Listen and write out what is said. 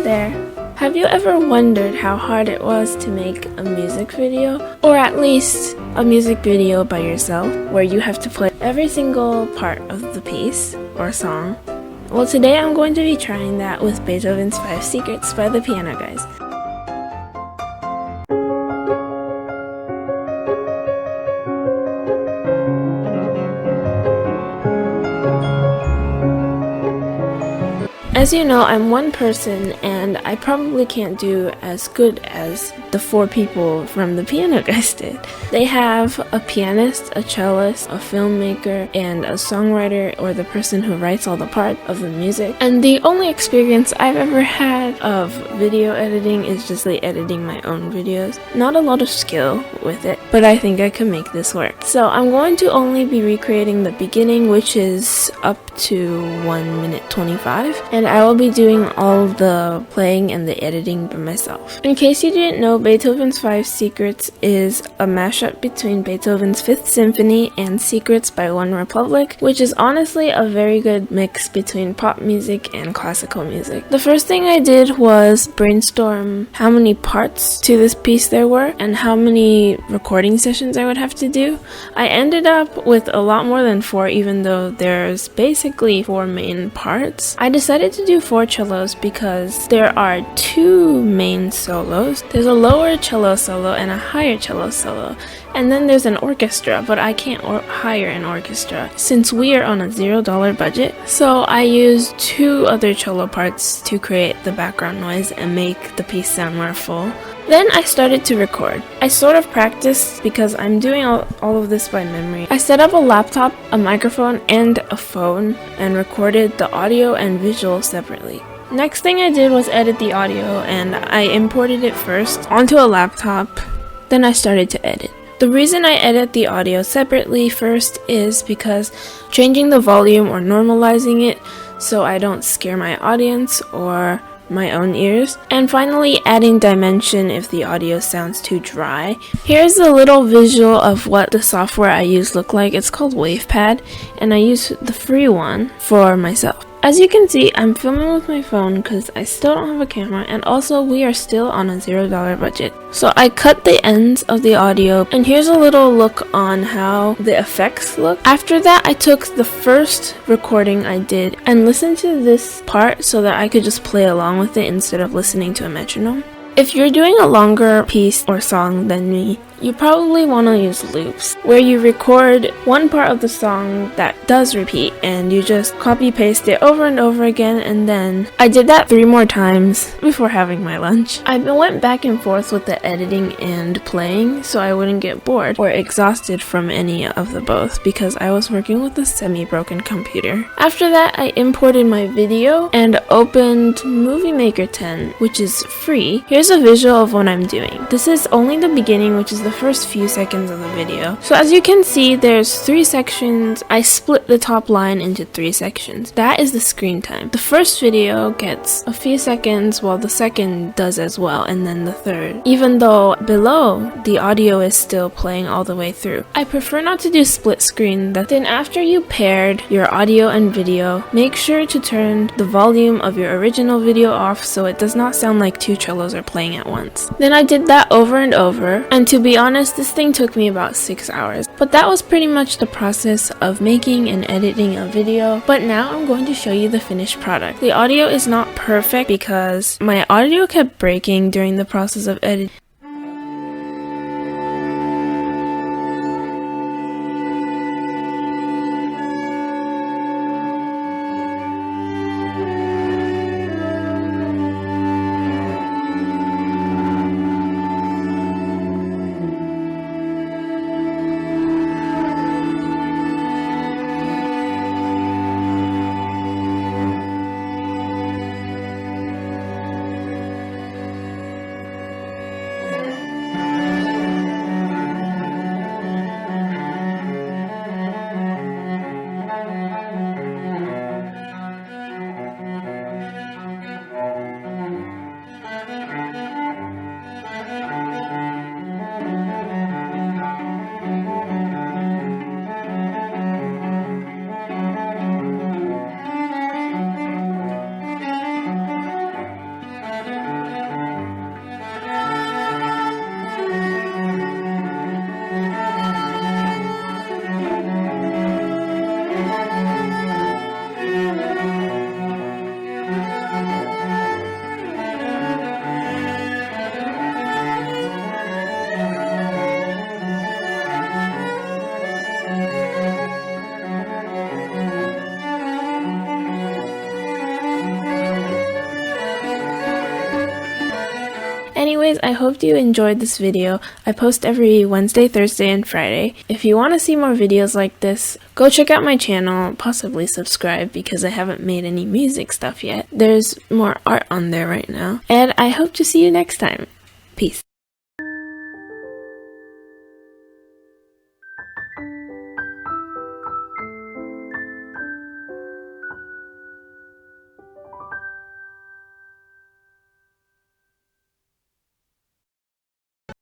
Hi there! Have you ever wondered how hard it was to make a music video? Or at least a music video by yourself, where you have to play every single part of the piece or song? Well, today I'm going to be trying that with Beethoven's 5 Secrets by the Piano Guys. As you know, I'm one person and I probably can't do as good as the 4 people from the Piano Guys did. They have a pianist, a cellist, a filmmaker, and a songwriter, or the person who writes all the parts of the music. And the only experience I've ever had of video editing is just like editing my own videos. Not a lot of skill with it, but I think I can make this work. So I'm going to only be recreating the beginning, which is up to 1 minute 25, and I will be doing all the playing and the editing by myself. In case you didn't know, Beethoven's 5 Secrets is a mashup between Beethoven's 5th Symphony and Secrets by One Republic, which is honestly a very good mix between pop music and classical music. The first thing I did was brainstorm how many parts to this piece there were and how many recording sessions I would have to do. I ended up with a lot more than 4, even though there's basically 4 main parts. I decided to do 4 cellos because there are 2 main solos. There's a lower cello solo and a higher cello solo. And then there's an orchestra, but I can't hire an orchestra since we are on a $0 budget. So I used 2 other cello parts to create the background noise and make the piece sound more full. Then I started to record. I sort of practiced because I'm doing all of this by memory. I set up a laptop, a microphone, and a phone and recorded the audio and visual separately. Next thing I did was edit the audio, and I imported it first onto a laptop. Then I started to edit. The reason I edit the audio separately first is because changing the volume or normalizing it so I don't scare my audience or my own ears, and finally adding dimension if the audio sounds too dry. Here's a little visual of what the software I use look like. It's called WavePad, and I use the free one for myself. As you can see, I'm filming with my phone because I still don't have a camera, and also we are still on a $0 budget. So I cut the ends of the audio, and here's a little look on how the effects look. After that, I took the first recording I did and listened to this part so that I could just play along with it instead of listening to a metronome. If you're doing a longer piece or song than me, you probably want to use loops, where you record one part of the song that does repeat and you just copy paste it over and over again, and then I did that 3 more times before having my lunch. I went back and forth with the editing and playing so I wouldn't get bored or exhausted from any of the both because I was working with a semi-broken computer. After that, I imported my video and opened Movie Maker 10, which is free. Here's a visual of what I'm doing. This is only the beginning, which is the first few seconds of the video. So as you can see, there's 3 sections. I split the top line into 3 sections. That is the screen time. The first video gets a few seconds while the second does as well, and then the third, even though below the audio is still playing all the way through. I prefer not to do split screen. Then after you paired your audio and video, make sure to turn the volume of your original video off so it does not sound like 2 cellos are playing at once. Then I did that over and over, and to be honest, this thing took me about 6 hours. But that was pretty much the process of making and editing a video. But now I'm going to show you the finished product. The audio is not perfect because my audio kept breaking during the process of editing. Anyways, I hope you enjoyed this video. I post every Wednesday, Thursday, and Friday. If you want to see more videos like this, go check out my channel, possibly subscribe because I haven't made any music stuff yet. There's more art on there right now. And I hope to see you next time. Peace.